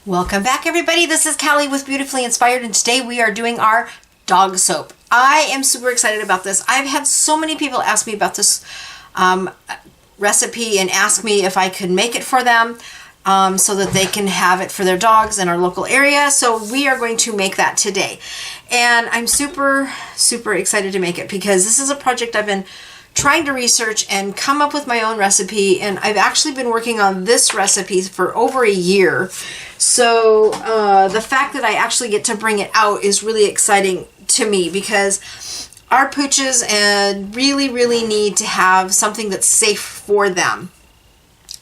Welcome back, everybody. This is Callie with Beautifully Inspired, and today we are doing our dog soap. I am super excited about this. I've had so many people ask me about this recipe and ask me if I could make it for them so that they can have it for their dogs in our local area. So we are going to make that today. And I'm super, super excited to make it because this is a project I've been trying to research and come up with my own recipe, and I've actually been working on this recipe for over a year. So the fact that I actually get to bring it out is really exciting to me because our pooches really need to have something that's safe for them.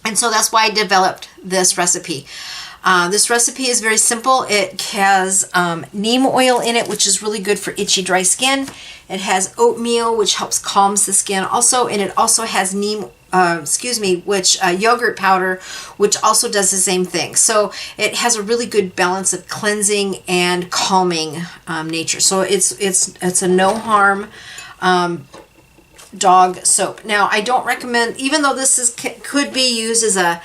And so that's why I developed this recipe. This recipe is very simple. It has neem oil in it, which is really good for itchy, dry skin. It has oatmeal, which helps calms the skin also, and it also has yogurt powder, which also does the same thing. So it has a really good balance of cleansing and calming nature. So it's a no harm dog soap. Now, I don't recommend, even though this could be used as a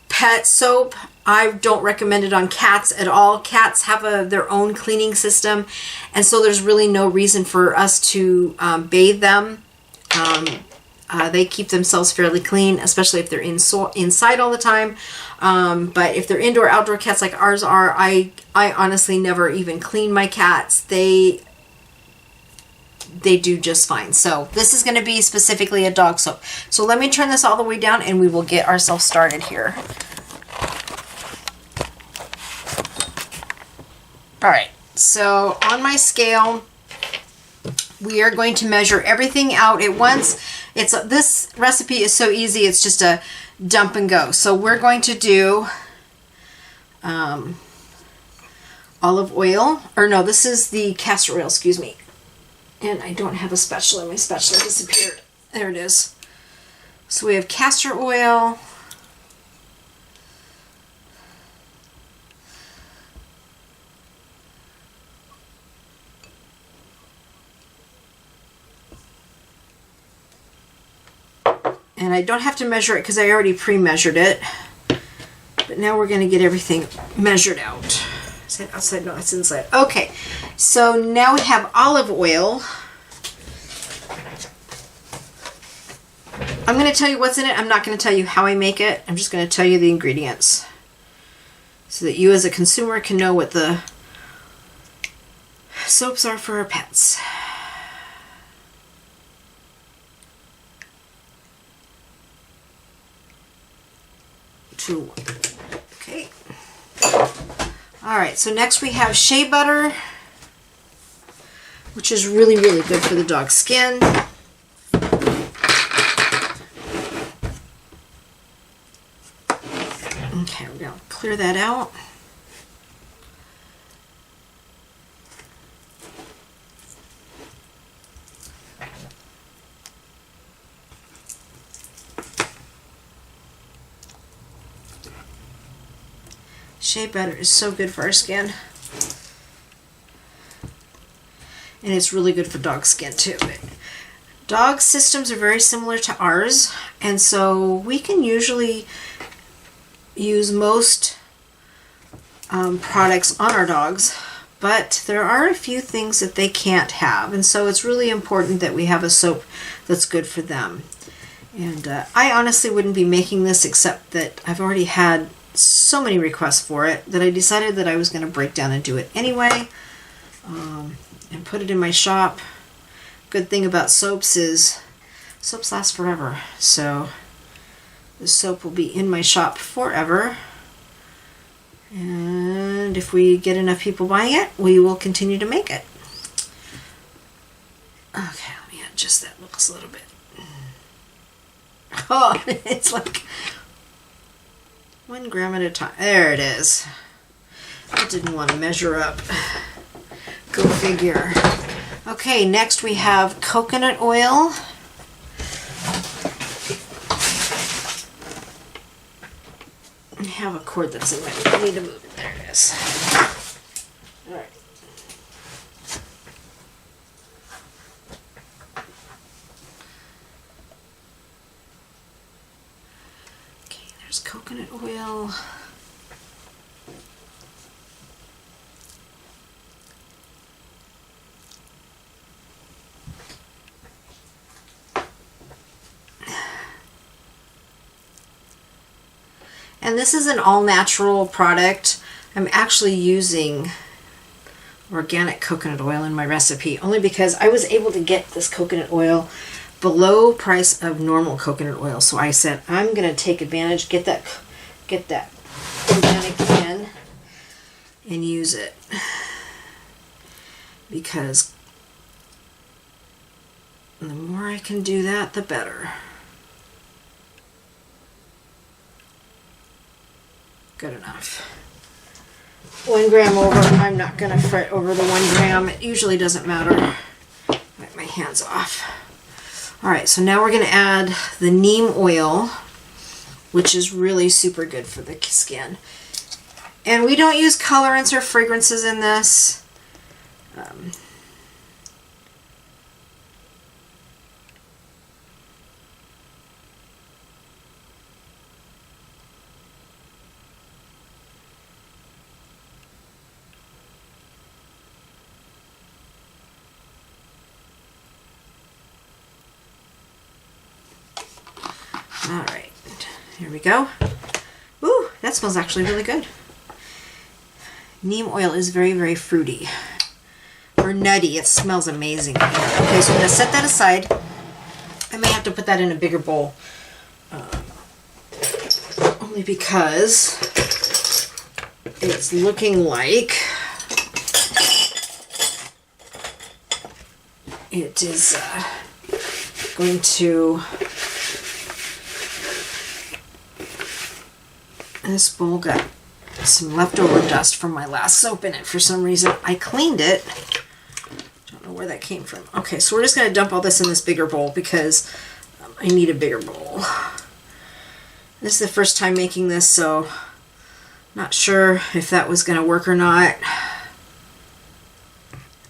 pet soap, I don't recommend it on cats at all. Cats have their own cleaning system, and so there's really no reason for us to bathe them. They keep themselves fairly clean, especially if they're inside all the time. But if they're indoor, outdoor cats like ours are, I honestly never even clean my cats. They do just fine. So this is going to be specifically a dog soap. So let me turn this all the way down and we will get ourselves started here. All right, so on my scale, we are going to measure everything out at once. This recipe is so easy, it's just a dump and go. So we're going to do olive oil, or no, this is the castor oil, excuse me. And I don't have a spatula, my spatula disappeared. There it is. So we have castor oil. And I don't have to measure it because I already pre-measured it. But now we're going to get everything measured out. Is that outside? No, it's inside. Okay, so now we have olive oil. I'm going to tell you what's in it. I'm not going to tell you how I make it. I'm just going to tell you the ingredients so that you as a consumer can know what the soaps are for our pets. Okay. All right, so next we have shea butter, which is really good for the dog's skin. Okay, we're going to clear that out. Shea butter is so good for our skin. And it's really good for dog skin too. Dog systems are very similar to ours, and so we can usually use most products on our dogs, but there are a few things that they can't have, and so it's really important that we have a soap that's good for them. And I honestly wouldn't be making this except that I've already had so many requests for it that I decided that I was going to break down and do it anyway, and put it in my shop. Good thing about soaps is soaps last forever, so the soap will be in my shop forever, and if we get enough people buying it, we will continue to make it. Okay, let me adjust that looks a little bit. Oh, it's like 1 gram at a time. There it is. I didn't want to measure up. Go figure. Okay, next we have coconut oil. I have a cord that's in my way. I need to move it. There it is. All right. Okay, there's coconut oil. And this is an all-natural product. I'm actually using organic coconut oil in my recipe only because I was able to get this coconut oil below price of normal coconut oil. So I said I'm going to take advantage, get that organic in and use it, because the more I can do that, the better. Good enough. 1 gram over. I'm not going to fret over the 1 gram. It usually doesn't matter. Wipe my hands off. Alright, so now we're going to add the neem oil, which is really super good for the skin. And we don't use colorants or fragrances in this. All right, here we go. Ooh, that smells actually really good. Neem oil is very, very fruity or nutty. It smells amazing. Okay, so I'm going to set that aside. I may have to put that in a bigger bowl, only because it's looking like it is going to... This bowl got some leftover dust from my last soap in it for some reason. I cleaned it. Don't know where that came from. Okay, so we're just going to dump all this in this bigger bowl because I need a bigger bowl. This is the first time making this, so not sure if that was going to work or not.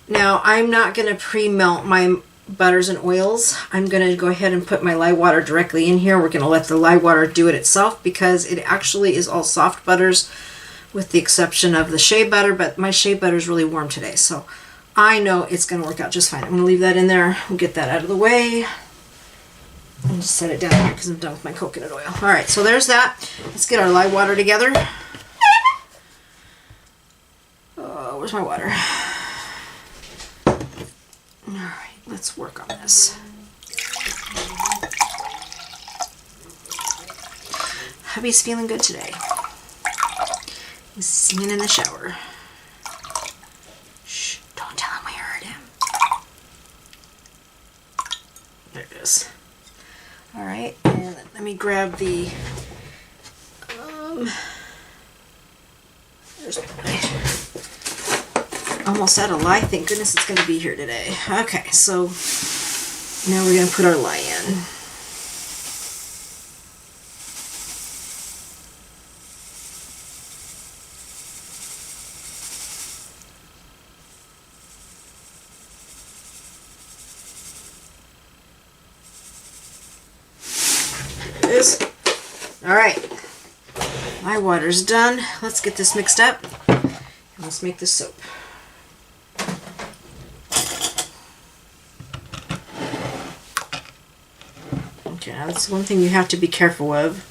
Now, I'm not going to pre-melt my butters and oils. I'm going to go ahead and put my lye water directly in here. We're going to let the lye water do it itself because it actually is all soft butters with the exception of the shea butter, but my shea butter is really warm today, so I know it's going to work out just fine. I'm going to leave that in there. We'll get that out of the way and just set it down here because I'm done with my coconut oil. Alright, so there's that. Let's get our lye water together. Where's my water? Alright. Let's work on this. Hubby's feeling good today. He's singing in the shower. Shh, don't tell him we heard him. There it is. Alright, and let me grab the... there's my... Almost out of lye. Thank goodness it's going to be here today. Okay, so now we're going to put our lye in. There it is. Alright, my water's done. Let's get this mixed up and let's make the soap. Yeah, that's one thing you have to be careful of,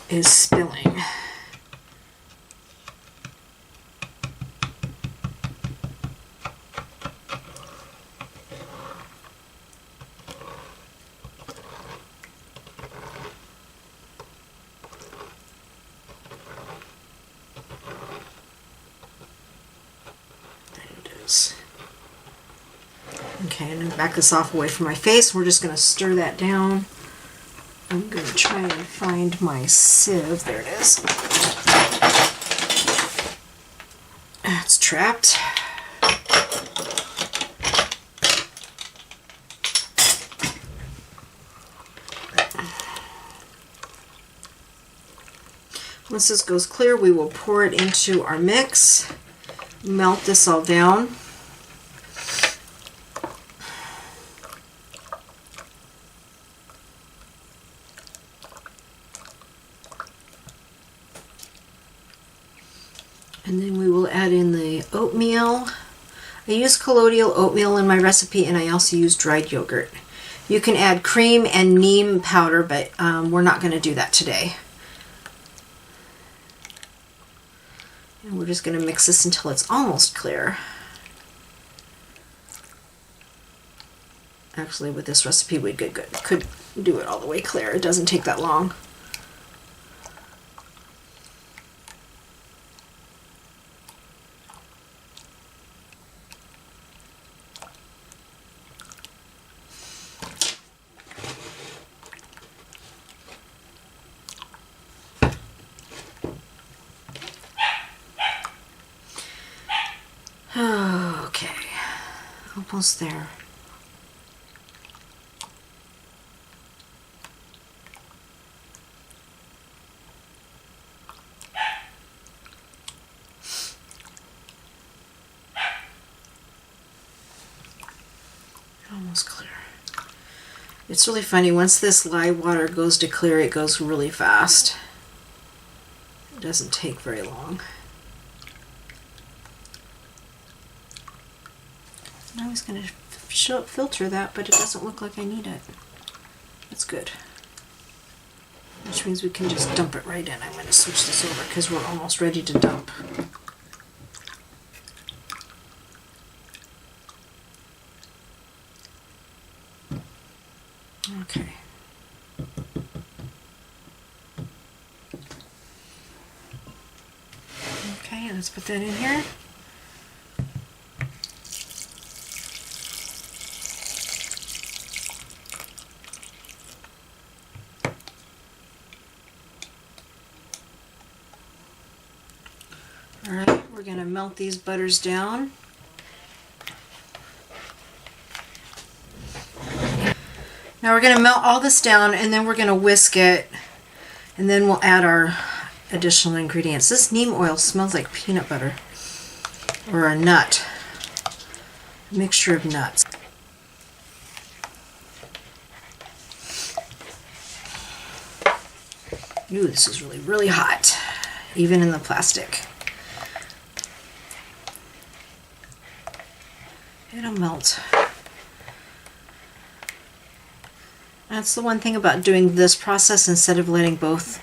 is spilling. There it is. Okay, I'm going to back this off away from my face. We're just going to stir that down. I'm going to try and find my sieve. There it is. It's trapped. Once this goes clear, we will pour it into our mix, melt this all down. And then we will add in the oatmeal. I use colloidal oatmeal in my recipe, and I also use dried yogurt. You can add cream and neem powder, but we're not going to do that today. And we're just going to mix this until it's almost clear. Actually, with this recipe, we could do it all the way clear. It doesn't take that long. Okay, almost there. Almost clear. It's really funny, once this lye water goes to clear, it goes really fast. It doesn't take very long. I was going to filter that, but it doesn't look like I need it. That's good. Which means we can just dump it right in. I'm going to switch this over because we're almost ready to dump. Okay. Okay, let's put that in here. All right, we're going to melt these butters down. Now we're going to melt all this down, and then we're going to whisk it, and then we'll add our additional ingredients. This neem oil smells like peanut butter or a nut, a mixture of nuts. Ooh, this is really, really hot, even in the plastic. It'll melt. That's the one thing about doing this process instead of letting both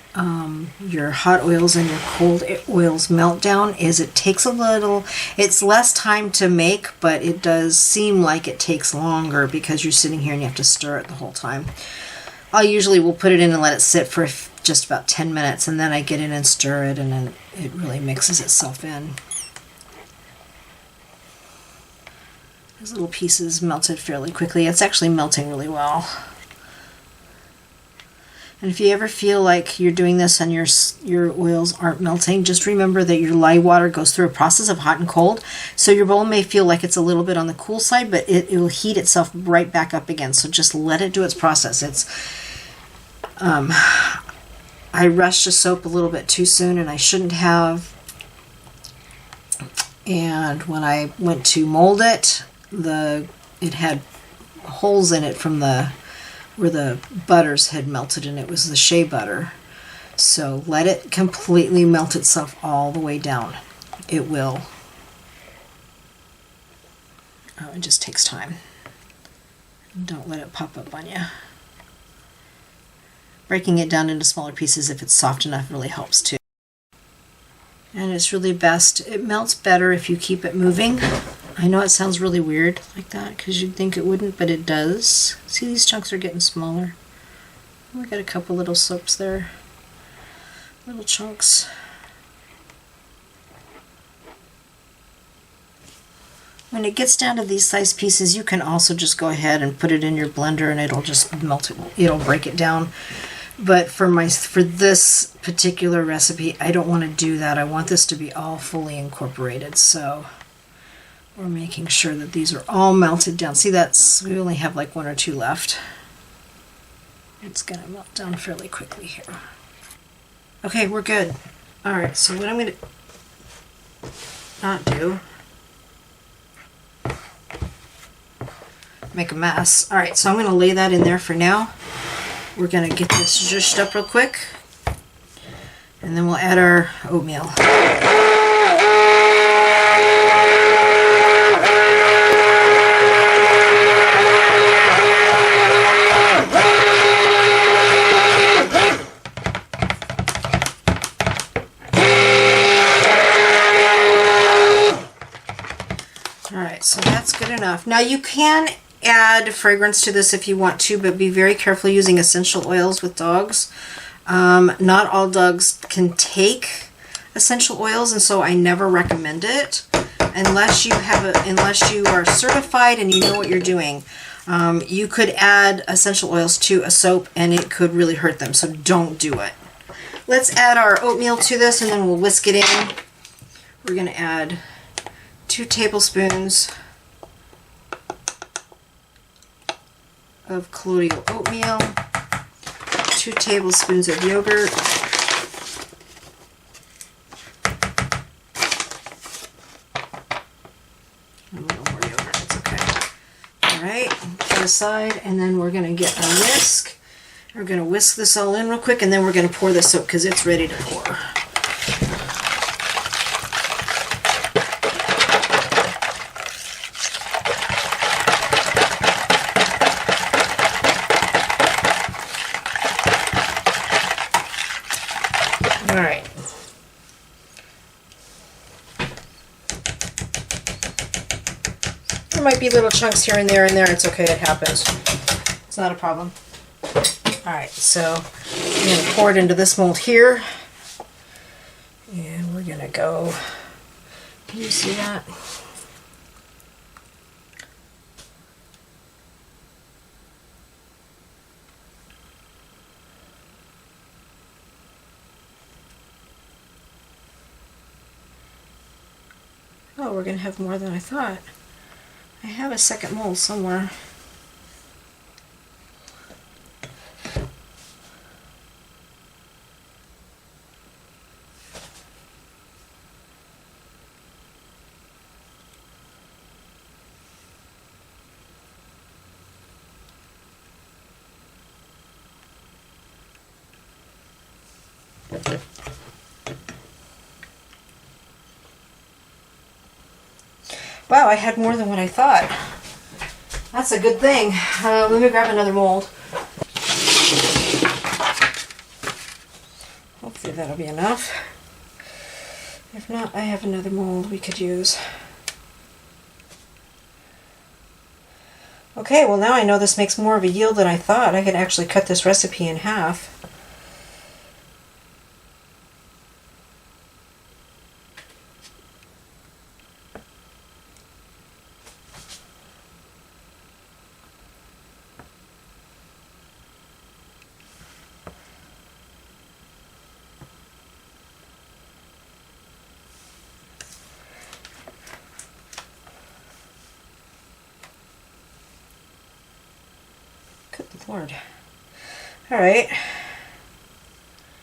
your hot oils and your cold oils melt down, is it takes a little, it's less time to make, but it does seem like it takes longer because you're sitting here and you have to stir it the whole time. I usually will put it in and let it sit for just about 10 minutes, and then I get in and stir it, and then it really mixes itself in. These little pieces melted fairly quickly. It's actually melting really well. And if you ever feel like you're doing this and your oils aren't melting, just remember that your lye water goes through a process of hot and cold. So your bowl may feel like it's a little bit on the cool side, but it will heat itself right back up again. So just let it do its process. I rushed the soap a little bit too soon, and I shouldn't have. And when I went to mold it, it had holes in it from where the butters had melted, and it was the shea butter. So let it completely melt itself all the way down. It will. Oh, it just takes time. Don't let it pop up on you. Breaking it down into smaller pieces if it's soft enough really helps too. And it's really best, it melts better if you keep it moving. I know it sounds really weird like that because you'd think it wouldn't, but it does. See, these chunks are getting smaller. We got a couple little soaps there. Little chunks. When it gets down to these size pieces, you can also just go ahead and put it in your blender and it'll just melt it. It'll break it down. But for this particular recipe, I don't want to do that. I want this to be all fully incorporated. So we're making sure that these are all melted down. See, we only have like one or two left. It's going to melt down fairly quickly here. Okay, we're good. All right, so what I'm going to not do, make a mess. All right, so I'm going to lay that in there for now. We're going to get this zhushed up real quick, and then we'll add our oatmeal. enough. Now you can add fragrance to this if you want to, but be very careful using essential oils with dogs. Not all dogs can take essential oils, and so I never recommend it unless you are certified and you know what you're doing. You could add essential oils to a soap and it could really hurt them, so don't do it. Let's add our oatmeal to this and then we'll whisk it in. We're going to add 2 tablespoons of colloidal oatmeal, 2 tablespoons of yogurt, a little more yogurt, that's okay. Alright, put aside, and then we're going to get our whisk. We're going to whisk this all in real quick, and then we're going to pour the soap because it's ready to pour. Alright. There might be little chunks here and there, it's okay, it happens. It's not a problem. Alright, so I'm going to pour it into this mold here. And we're going to go, can you see that? Oh, we're going to have more than I thought. I have a second mold somewhere. Wow, I had more than what I thought. That's a good thing. Let me grab another mold. Hopefully that'll be enough. If not, I have another mold we could use. Okay, well now I know this makes more of a yield than I thought. I could actually cut this recipe in half. Good Lord. Alright.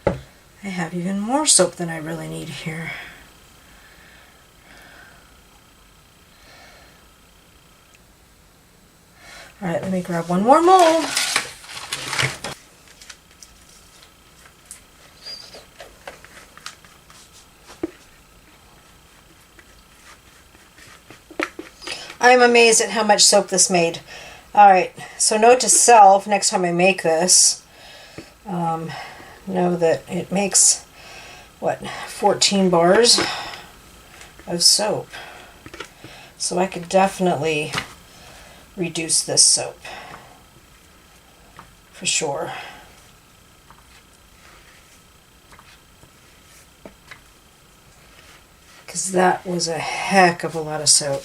I have even more soap than I really need here. Alright, let me grab one more mold. I'm amazed at how much soap this made. Alright, so note to self, next time I make this, know that it makes, what, 14 bars of soap. So I could definitely reduce this soap, for sure. Because that was a heck of a lot of soap.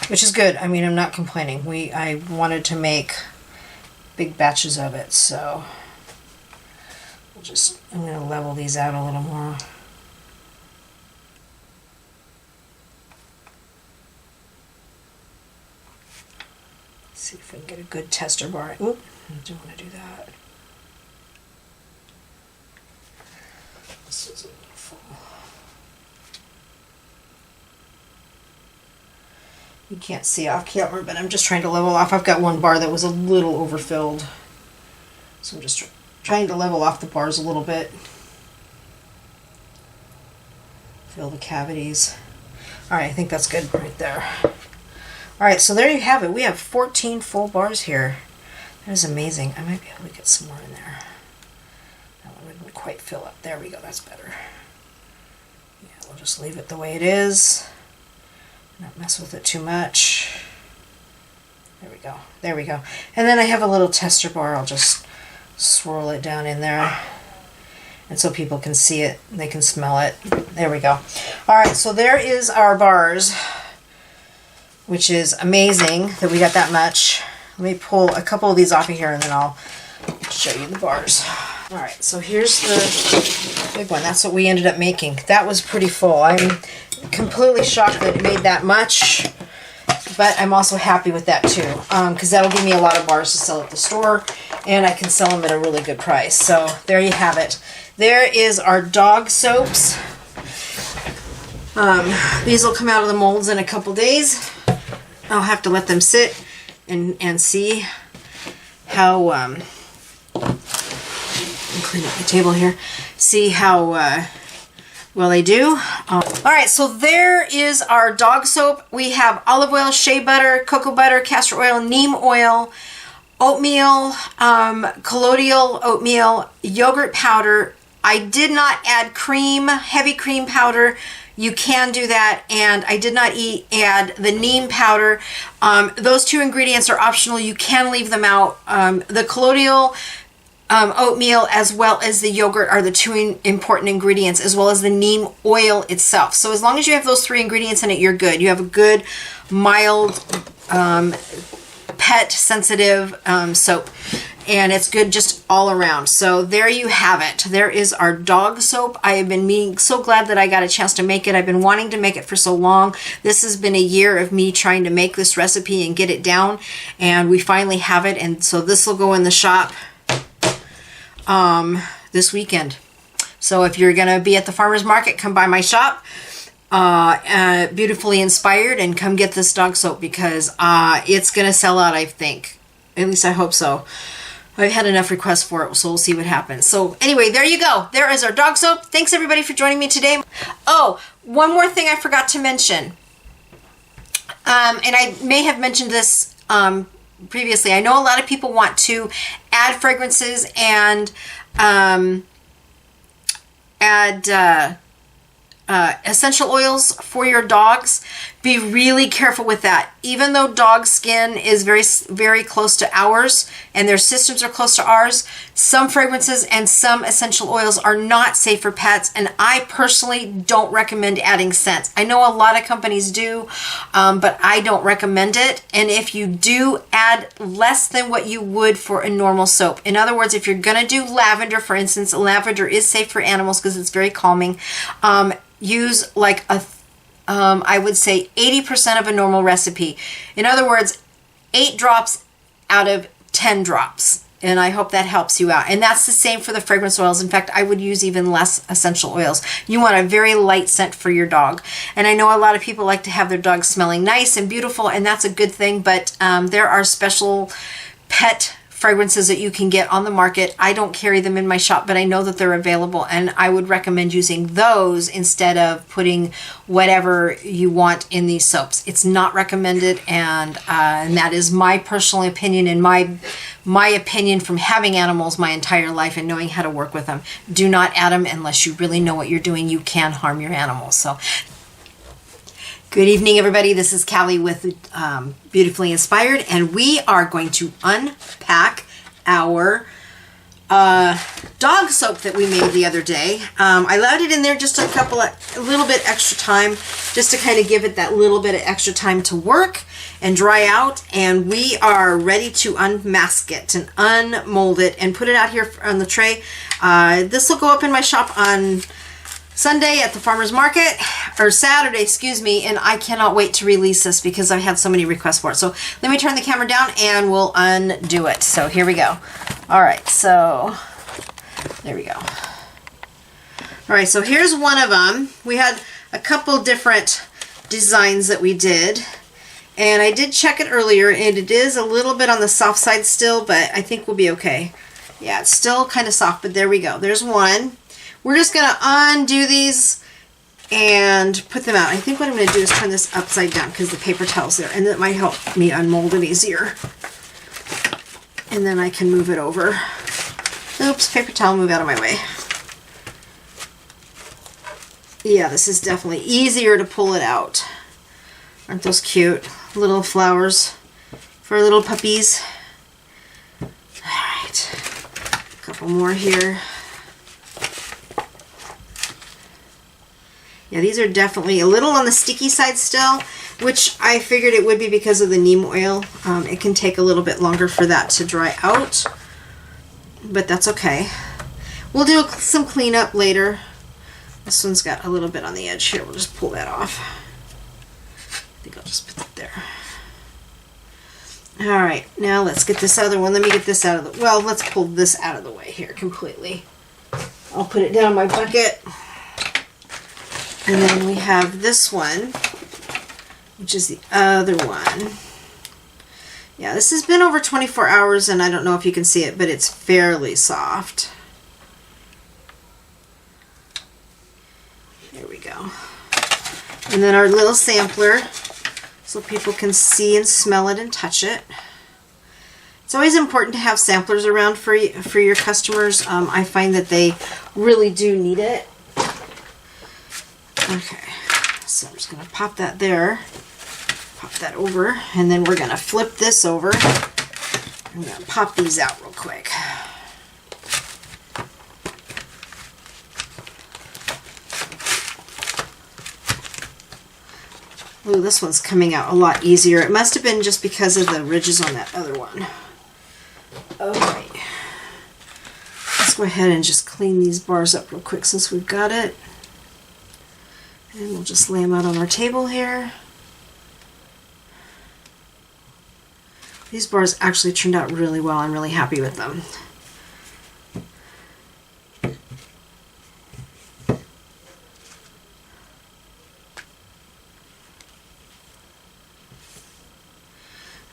Which is good. I mean, I'm not complaining. I wanted to make big batches of it, so I'm going to level these out a little more. See if we can get a good tester bar. Oop, I don't want to do that. This is a little full. You can't see off camera, but I'm just trying to level off. I've got one bar that was a little overfilled. So I'm just trying to level off the bars a little bit. Fill the cavities. Alright, I think that's good right there. Alright, so there you have it. We have 14 full bars here. That is amazing. I might be able to get some more in there. That one wouldn't quite fill up. There we go, that's better. Yeah, we'll just leave it the way it is. Not mess with it too much. There we go. There we go. And then I have a little tester bar. I'll just swirl it down in there. And so people can see it. They can smell it. There we go. All right, so there is our bars, which is amazing that we got that much. Let me pull a couple of these off of here and then I'll show you the bars. All right, so here's the big one. That's what we ended up making. That was pretty full. I'm completely shocked that it made that much, but I'm also happy with that too, because that'll give me a lot of bars to sell at the store, and I can sell them at a really good price. So there you have it. There is our dog soaps. These will come out of the molds in a couple days. I'll have to let them sit and see how, clean up the table here, see how well they do. All right, so there is our dog soap. We have olive oil, shea butter, cocoa butter, castor oil, neem oil, oatmeal, colloidal oatmeal, yogurt powder. I did not add cream, heavy cream powder. You can do that, and I did not add the neem powder. Those two ingredients are optional. You can leave them out. The colloidal oatmeal as well as the yogurt are the two important ingredients, as well as the neem oil itself. So as long as you have those three ingredients in it, you're good. You have a good, mild, pet sensitive soap, and it's good just all around. So there you have it. There is our dog soap. I have been so glad that I got a chance to make it. I've been wanting to make it for so long. This has been a year of me trying to make this recipe and get it down, and we finally have it. And so this will go in the shop this weekend. So if you're gonna be at the farmer's market, come by my shop, Beautifully Inspired, and come get this dog soap, because it's gonna sell out, I think. At least I hope so. I've had enough requests for it, so we'll see what happens. So anyway, there you go. There is our dog soap. Thanks everybody for joining me today. Oh, one more thing I forgot to mention. And I may have mentioned this previously. I know a lot of people want to add fragrances and add essential oils for your dogs. Be really careful with that. Even though dog skin is very, very close to ours and their systems are close to ours, some fragrances and some essential oils are not safe for pets, and I personally don't recommend adding scents. I know a lot of companies do, but I don't recommend it. And if you do, add less than what you would for a normal soap. In other words, if you're gonna do lavender, for instance, lavender is safe for animals because it's very calming. Use like I would say 80% of a normal recipe. In other words, 8 drops out of 10 drops. And I hope that helps you out. And that's the same for the fragrance oils. In fact, I would use even less essential oils. You want a very light scent for your dog. And I know a lot of people like to have their dogs smelling nice and beautiful, and that's a good thing, but there are special pet fragrances that you can get on the market. I don't carry them in my shop, but I know that they're available, and I would recommend using those instead of putting whatever you want in these soaps. It's not recommended, and that is my personal opinion and my opinion from having animals my entire life and knowing how to work with them. Do not add them unless you really know what you're doing. You can harm your animals. So good evening, everybody. This is Callie with Beautifully Inspired, and we are going to unpack our dog soap that we made the other day. I allowed it in there just a little bit extra time, just to kind of give it that little bit of extra time to work and dry out, and we are ready to unmask it and unmold it and put it out here on the tray. This will go up in my shop on Sunday at the farmer's market, or Saturday, excuse me, and I cannot wait to release this because I've had so many requests for it. So let me turn the camera down and we'll undo it. So here we go. All right, so there we go. All right, so here's one of them. We had a couple different designs that we did, and I did check it earlier, and it is a little bit on the soft side still, but I think we'll be okay. Yeah, it's still kind of soft, but there we go. There's one. We're just going to undo these and put them out. I think what I'm going to do is turn this upside down because the paper towel's there, and that might help me unmold it easier. And then I can move it over. Oops, paper towel, move out of my way. Yeah, this is definitely easier to pull it out. Aren't those cute? Little flowers for little puppies. All right, a couple more here. Yeah, these are definitely a little on the sticky side still, which I figured it would be because of the neem oil. It can take a little bit longer for that to dry out, but that's okay. We'll do some cleanup later. This one's got a little bit on the edge here. We'll just pull that off. I think I'll just put that there. All right, now let's get this other one. Let me get this out of the, well, let's pull this out of the way here completely. I'll put it down in my bucket. And then we have this one, which is the other one. Yeah, this has been over 24 hours, and I don't know if you can see it, but it's fairly soft. There we go. And then our little sampler, so people can see and smell it and touch it. It's always important to have samplers around for your customers. I find that they really do need it. Okay, so I'm just going to pop that there, pop that over, and then we're going to flip this over. I'm going to pop these out real quick. Ooh, this one's coming out a lot easier. It must have been just because of the ridges on that other one. Alright, let's go ahead and just clean these bars up real quick since we've got it. And we'll just lay them out on our table here. These bars actually turned out really well. I'm really happy with them.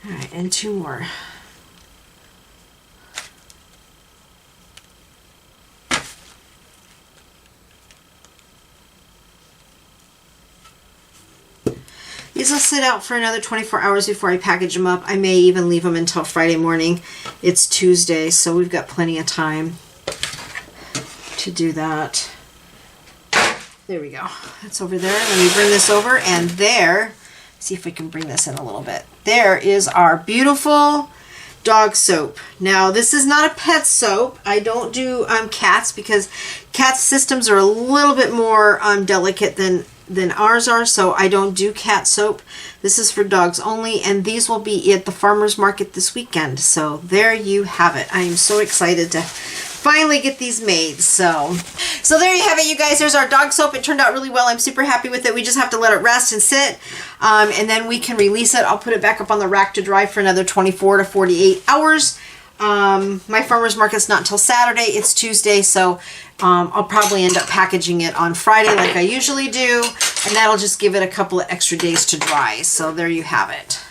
All right, and two more. These will sit out for another 24 hours before I package them up. I may even leave them until Friday morning. It's Tuesday, so we've got plenty of time to do that. There we go. That's over there. Let me bring this over, and there, see if we can bring this in a little bit. There is our beautiful dog soap. Now, this is not a pet soap. I don't do cats because cats' systems are a little bit more delicate than ours are, so I don't do cat soap. This is for dogs only, and these will be at the farmer's market this weekend. So there you have it. I am so excited to finally get these made. So there you have it, you guys. There's our dog soap. It turned out really well. I'm super happy with it. We just have to let it rest and sit, and then we can release it. I'll put it back up on the rack to dry for another 24 to 48 hours. My farmer's market's not until Saturday. It's Tuesday, so I'll probably end up packaging it on Friday like I usually do, and that'll just give it a couple of extra days to dry. So there you have it.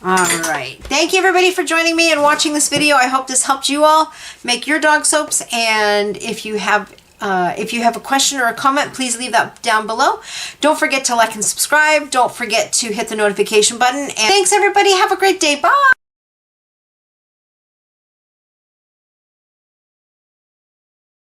Alright, thank you everybody for joining me and watching this video. I hope this helped you all make your dog soaps, and if you have a question or a comment, please leave that down below. Don't forget to like and subscribe. Don't forget to hit the notification button, and thanks everybody. Have a great day. Bye!